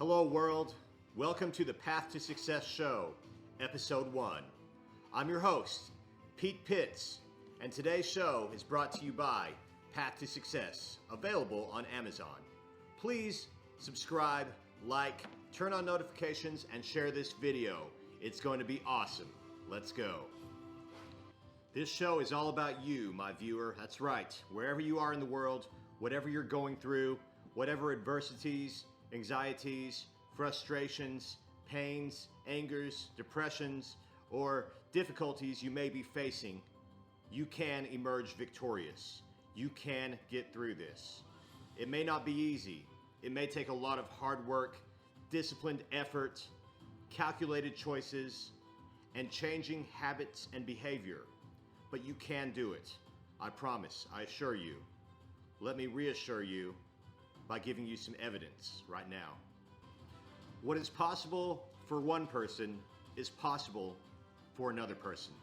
Hello world, welcome to the Path to Success Show, Episode 1. I'm your host, Pete Pitts, and today's show is brought to you by Path to Success, available on Amazon. Please subscribe, like, turn on notifications, and share this video. It's going to be awesome. Let's go. This show is all about you, my viewer. That's right. Wherever you are in the world, whatever you're going through, whatever adversities, anxieties, frustrations, pains, angers, depressions, or difficulties you may be facing, you can emerge victorious. You can get through this. It may not be easy. It may take a lot of hard work, disciplined effort, calculated choices, and changing habits and behavior. But you can do it. I promise, I assure you. Let me reassure you by giving you some evidence right now. What is possible for one person is possible for another person.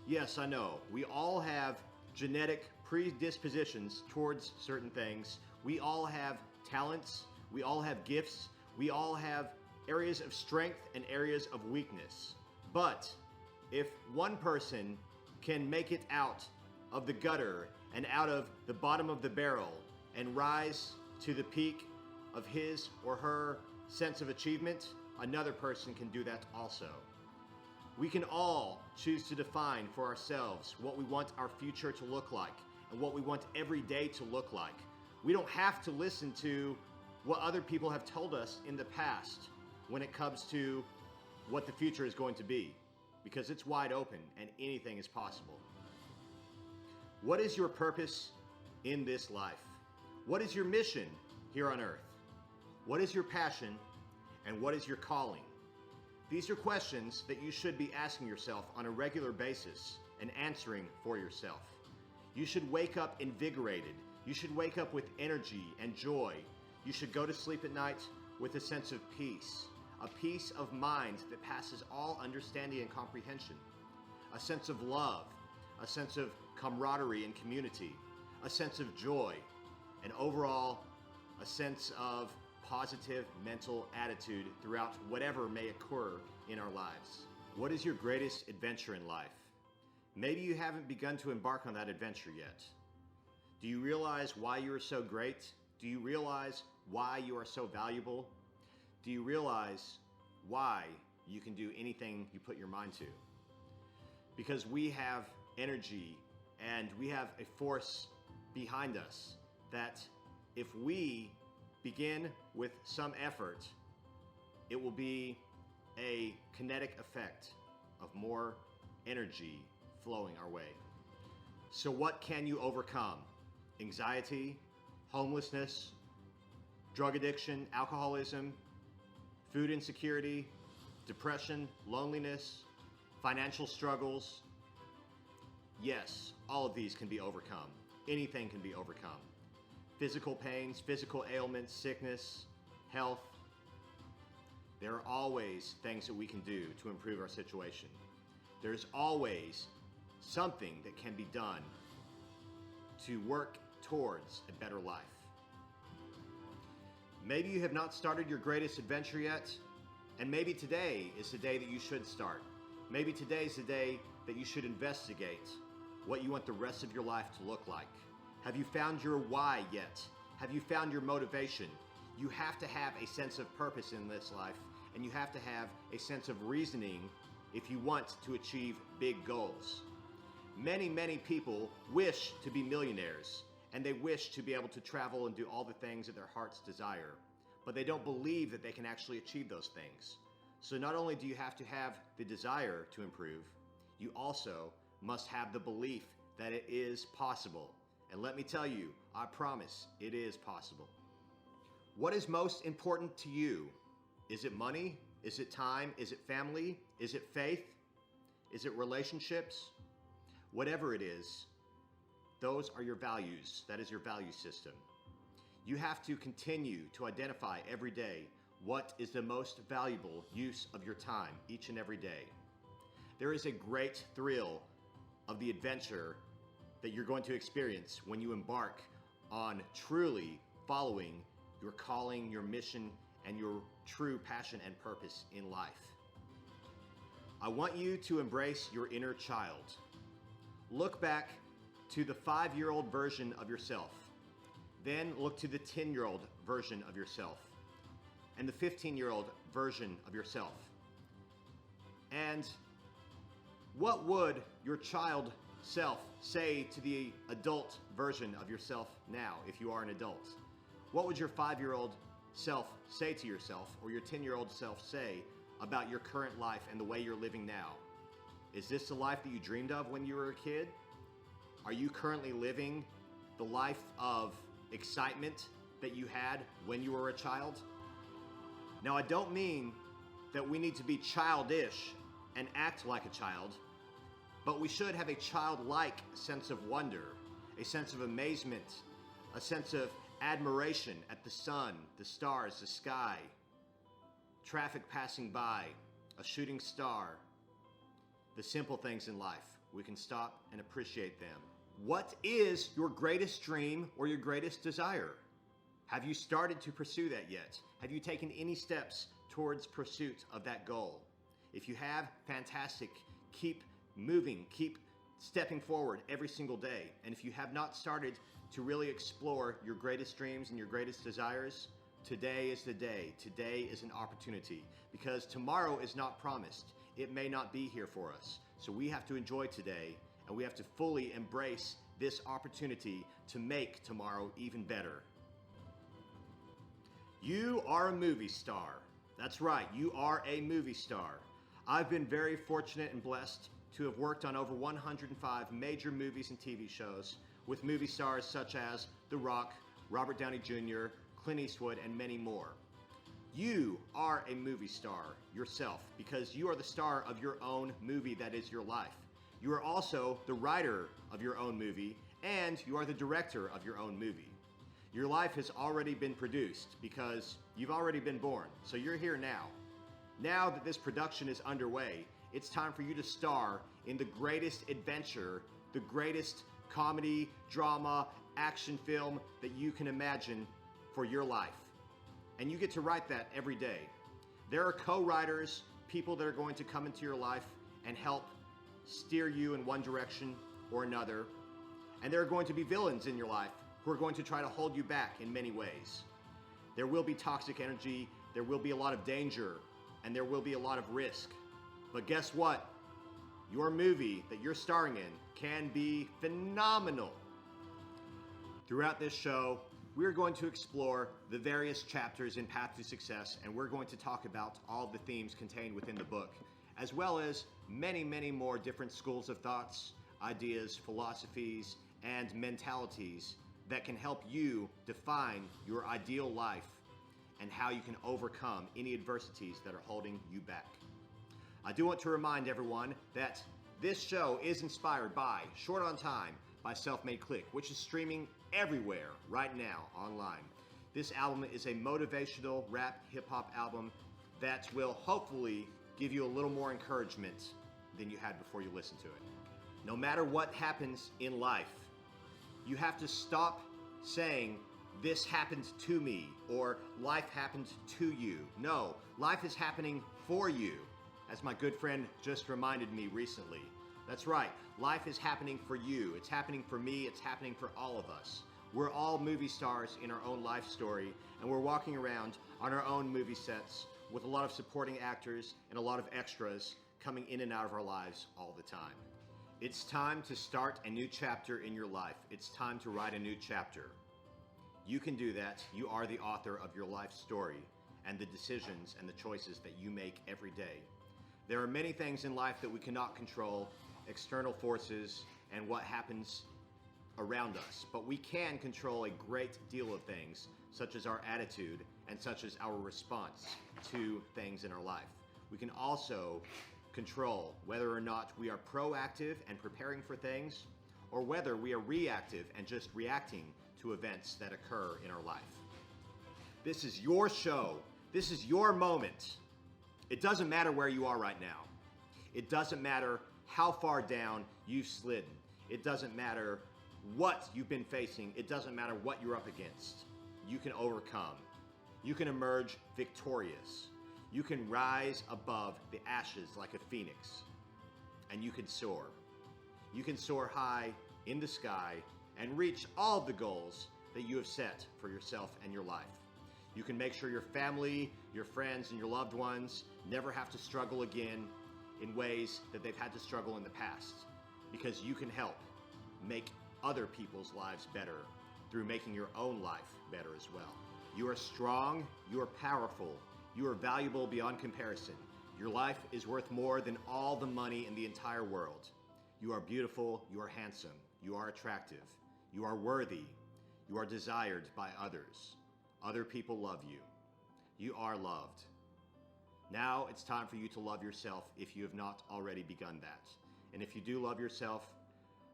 Yes, I know, we all have genetic predispositions towards certain things. We all have talents, we all have gifts, we all have areas of strength and areas of weakness. But if one person can make it out of the gutter and out of the bottom of the barrel and rise to the peak of his or her sense of achievement, another person can do that also. We can all choose to define for ourselves what we want our future to look like and what we want every day to look like. We don't have to listen to what other people have told us in the past when it comes to what the future is going to be, because it's wide open and anything is possible. What is your purpose in this life? What is your mission here on earth? What is your passion and what is your calling? These are questions that you should be asking yourself on a regular basis and answering for yourself. You should wake up invigorated. You should wake up with energy and joy. You should go to sleep at night with a sense of peace, a peace of mind that passes all understanding and comprehension, a sense of love, a sense of camaraderie and community, a sense of joy, and overall, a sense of positive mental attitude throughout whatever may occur in our lives. What is your greatest adventure in life? Maybe you haven't begun to embark on that adventure yet. Do you realize why you are so great? Do you realize why you are so valuable? Do you realize why you can do anything you put your mind to? Because we have energy and we have a force behind us that if we begin with some effort, it will be a kinetic effect of more energy flowing our way. So what can you overcome? Anxiety, homelessness, drug addiction, alcoholism, food insecurity, depression, loneliness, financial struggles. Yes, all of these can be overcome. Anything can be overcome. Physical pains, physical ailments, sickness, health. There are always things that we can do to improve our situation. There's always something that can be done to work towards a better life. Maybe you have not started your greatest adventure yet, and maybe today is the day that you should start. Maybe today is the day that you should investigate what you want the rest of your life to look like. Have you found your why yet? Have you found your motivation? You have to have a sense of purpose in this life, and you have to have a sense of reasoning if you want to achieve big goals. Many people wish to be millionaires, and they wish to be able to travel and do all the things that their hearts desire, but they don't believe that they can actually achieve those things. So not only do you have to have the desire to improve, you also must have the belief that it is possible. And let me tell you, I promise it is possible. What is most important to you? Is it money? Is it time? Is it family? Is it faith? Is it relationships? Whatever it is, those are your values. That is your value system. You have to continue to identify every day what is the most valuable use of your time each and every day. There is a great thrill of the adventure that you're going to experience when you embark on truly following your calling, your mission, and your true passion and purpose in life. I want you to embrace your inner child. Look back to the 5-year-old version of yourself. Then look to the 10-year-old version of yourself and the 15-year-old version of yourself. And what would your child self say to the adult version of yourself now if you are an adult? What would your 5-year-old self say to yourself, or your 10-year-old self say about your current life and the way you're living now? Is this the life that you dreamed of when you were a kid? Are you currently living the life of excitement that you had when you were a child? Now, I don't mean that we need to be childish and act like a child, but we should have a childlike sense of wonder, a sense of amazement, a sense of admiration at the sun, the stars, the sky, traffic passing by, a shooting star, the simple things in life. We can stop and appreciate them. What is your greatest dream or your greatest desire? Have you started to pursue that yet? Have you taken any steps towards pursuit of that goal? If you have, fantastic. Keep moving, keep stepping forward every single day. And if you have not started to really explore your greatest dreams and your greatest desires, today is the day. Today is an opportunity, because tomorrow is not promised. It may not be here for us. So we have to enjoy today, and we have to fully embrace this opportunity to make tomorrow even better. You are a movie star. That's right, you are a movie star. I've been very fortunate and blessed to have worked on over 105 major movies and TV shows with movie stars such as The Rock, Robert Downey Jr., Clint Eastwood, and many more. You are a movie star yourself because you are the star of your own movie that is your life. You are also the writer of your own movie, and you are the director of your own movie. Your life has already been produced because you've already been born, so you're here now. Now that this production is underway, it's time for you to star in the greatest adventure, the greatest comedy, drama, action film that you can imagine for your life. And you get to write that every day. There are co-writers, people that are going to come into your life and help steer you in one direction or another. And there are going to be villains in your life who are going to try to hold you back in many ways. There will be toxic energy, there will be a lot of danger, and there will be a lot of risk. But guess what? Your movie that you're starring in can be phenomenal. Throughout this show, we're going to explore the various chapters in Path to Success, and we're going to talk about all the themes contained within the book, as well as many, many more different schools of thoughts, ideas, philosophies, and mentalities that can help you define your ideal life and how you can overcome any adversities that are holding you back. I do want to remind everyone that this show is inspired by Short on Time by Self-Madeclick, which is streaming everywhere right now online. This album is a motivational rap hip-hop album that will hopefully give you a little more encouragement than you had before you listened to it. No matter what happens in life, you have to stop saying, "This happened to me," or "Life happened to you." No, life is happening for you, as my good friend just reminded me recently. That's right, life is happening for you. It's happening for me, it's happening for all of us. We're all movie stars in our own life story, and we're walking around on our own movie sets with a lot of supporting actors and a lot of extras coming in and out of our lives all the time. It's time to start a new chapter in your life. It's time to write a new chapter. You can do that. You are the author of your life story and the decisions and the choices that you make every day. There are many things in life that we cannot control, external forces and what happens around us, but we can control a great deal of things, such as our attitude and such as our response to things in our life. We can also control whether or not we are proactive and preparing for things, or whether we are reactive and just reacting to events that occur in our life. This is your show. This is your moment. It doesn't matter where you are right now. It doesn't matter how far down you've slidden. It doesn't matter what you've been facing. It doesn't matter what you're up against. You can overcome. You can emerge victorious. You can rise above the ashes like a phoenix. And you can soar. You can soar high in the sky and reach all of the goals that you have set for yourself and your life. You can make sure your family, your friends, and your loved ones never have to struggle again in ways that they've had to struggle in the past, because you can help make other people's lives better through making your own life better as well. You are strong, you are powerful, you are valuable beyond comparison. Your life is worth more than all the money in the entire world. You are beautiful, you are handsome, you are attractive, you are worthy, you are desired by others. Other people love you. You are loved. Now it's time for you to love yourself if you have not already begun that. And if you do love yourself,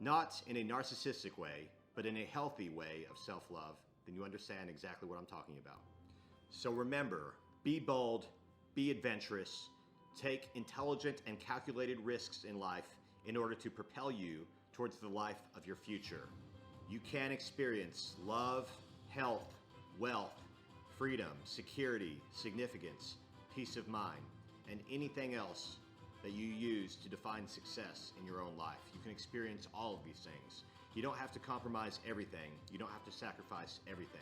not in a narcissistic way, but in a healthy way of self-love, then you understand exactly what I'm talking about. So remember, be bold, be adventurous, take intelligent and calculated risks in life in order to propel you towards the life of your future. You can experience love, health, wealth, freedom, security, significance, peace of mind, and anything else that you use to define success in your own life. You can experience all of these things. You don't have to compromise everything. You don't have to sacrifice everything.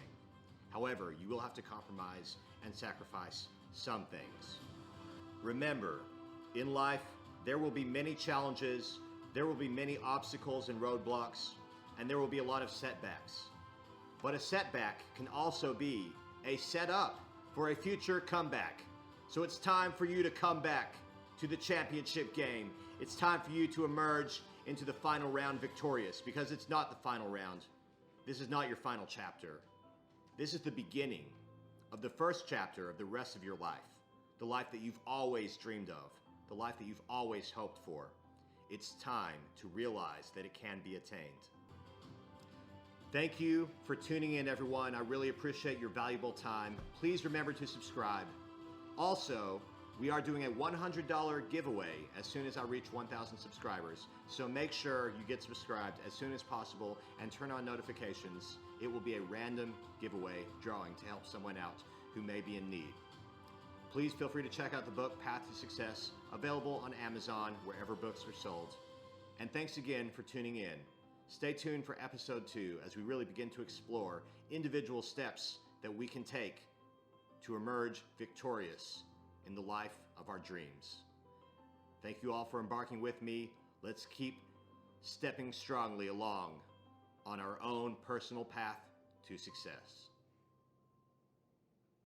However, you will have to compromise and sacrifice some things. Remember, in life, there will be many challenges, there will be many obstacles and roadblocks, and there will be a lot of setbacks. But a setback can also be a setup for a future comeback. So it's time for you to come back to the championship game. It's time for you to emerge into the final round victorious, because it's not the final round. This is not your final chapter. This is the beginning of the first chapter of the rest of your life, the life that you've always dreamed of, the life that you've always hoped for. It's time to realize that it can be attained. Thank you for tuning in, everyone. I really appreciate your valuable time. Please remember to subscribe. Also, we are doing a $100 giveaway as soon as I reach 1,000 subscribers. So make sure you get subscribed as soon as possible and turn on notifications. It will be a random giveaway drawing to help someone out who may be in need. Please feel free to check out the book, Path to Success, available on Amazon, wherever books are sold. And thanks again for tuning in. Stay tuned for episode 2 as we really begin to explore individual steps that we can take to emerge victorious in the life of our dreams. Thank you all for embarking with me. Let's keep stepping strongly along on our own personal path to success.